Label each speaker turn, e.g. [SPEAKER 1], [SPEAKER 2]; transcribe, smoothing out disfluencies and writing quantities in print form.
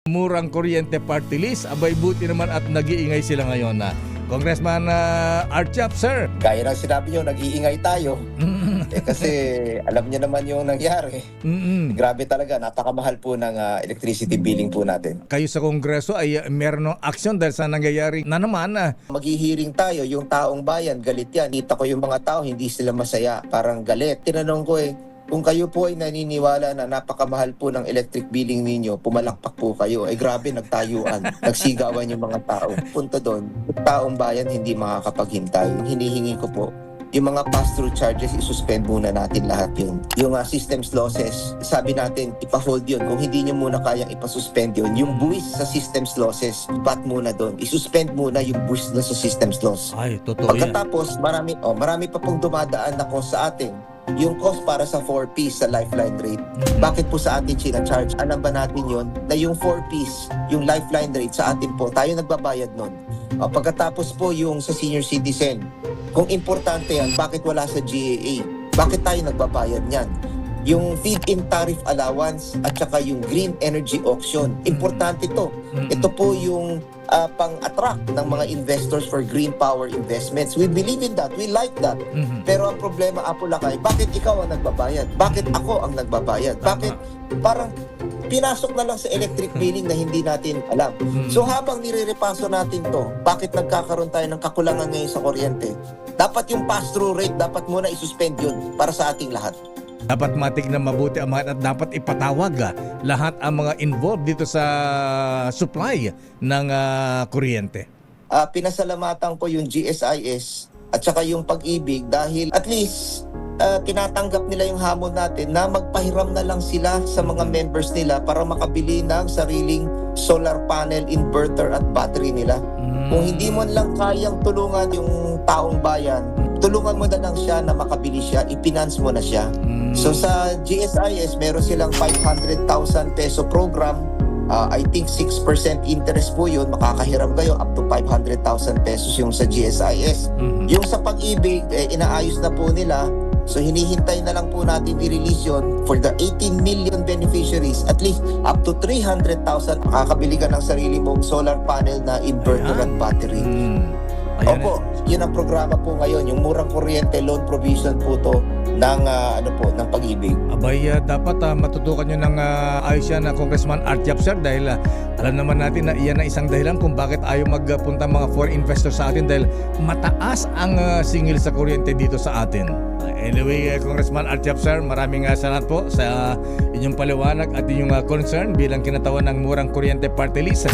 [SPEAKER 1] Murang kuryente party list, abay buti naman at nag-iingay sila ngayon na. Congressman Archap, sir.
[SPEAKER 2] Gaya ng sinabi nyo, nag-iingay tayo. Kasi alam niyo naman yung nangyari. Grabe talaga, napakamahal po ng electricity billing po natin.
[SPEAKER 1] Kayo sa Kongreso ay meron ng aksyon dahil sa nangyayari na naman.
[SPEAKER 2] Maghihiring tayo, yung taong bayan, galit yan. Kita ko yung mga tao, hindi sila masaya, parang galit. Tinanong ko kung kayo po ay naniniwala na napakamahal po ng electric billing ninyo, pumalakpak po kayo. Grabe, nagtayuan, nagsigawan yung mga tao. Punto doon, yung taong bayan hindi makakapaghintay. Hinihingi ko po, yung mga pass-through charges, isuspend muna natin lahat yun. Yung systems losses, sabi natin, ipa-hold yun. Kung hindi nyo muna kayang ipasuspend yun, yung buwis sa systems losses, ipat muna doon. Isuspend muna yung buwis na sa systems loss.
[SPEAKER 1] Ay, totoo yan.
[SPEAKER 2] Pagkatapos, marami pa pong dumadaan na cost sa atin. Yung cost para sa 4-piece sa lifeline rate. Bakit po sa atin charge? Alam ba natin yon na yung 4-piece, yung lifeline rate sa atin po, tayo nagbabayad nun. Pagkatapos po yung sa senior citizen, kung importante yan, bakit wala sa GAA? Bakit tayo nagbabayad niyan? Yung feed-in tariff allowance at saka yung green energy auction. Importante to. Ito po yung pang-attract ng mga investors for green power investments. We believe in that. We like that. Pero ang problema, Apo Lakay, bakit ikaw ang nagbabayad? Bakit ako ang nagbabayad? Bakit parang pinasok na lang sa electric billing na hindi natin alam? So habang nire-repaso natin to, bakit nagkakaroon tayo ng kakulangan ngayon sa kuryente? Dapat yung pass-through rate, dapat muna isuspend yun para sa ating lahat.
[SPEAKER 1] Dapat matignan mabuti ang mga at dapat ipatawag lahat ang mga involved dito sa supply ng kuryente.
[SPEAKER 2] Pinasalamatan ko yung GSIS at saka yung Pag-ibig dahil at least tinatanggap nila yung hamon natin na magpahiram na lang sila sa mga members nila para makabili ng sariling solar panel, inverter at battery nila. Kung hindi mo lang kayang tulungan yung taong bayan, tulungan mo na lang siya na makabili siya, ipinance mo na siya. So sa GSIS, meron silang 500,000 peso program. I think 6% interest po yun. Makakahiram kayo up to 500,000 pesos yung sa GSIS. Yung sa Pag-ibig, inaayos na po nila. So hinihintay na lang po natin i-release yun for the 18 million beneficiaries. At least up to 300,000 makakabili ka ng sarili mong solar panel na inverter at battery. Opo, yun ang programa po ngayon. Yung murang kuryente loan provision po to ng ng Pag-ibig.
[SPEAKER 1] Abay, dapat matutukan nyo ng ayos yan na Congressman Archap, sir, dahil alam naman natin na iyan ang isang dahilan kung bakit ayaw magpunta mga foreign investors sa atin dahil mataas ang singil sa kuryente dito sa atin. Anyway, Congressman Archap, sir, maraming salamat po sa inyong paliwanag at inyong concern bilang kinatawan ng murang kuryente party list.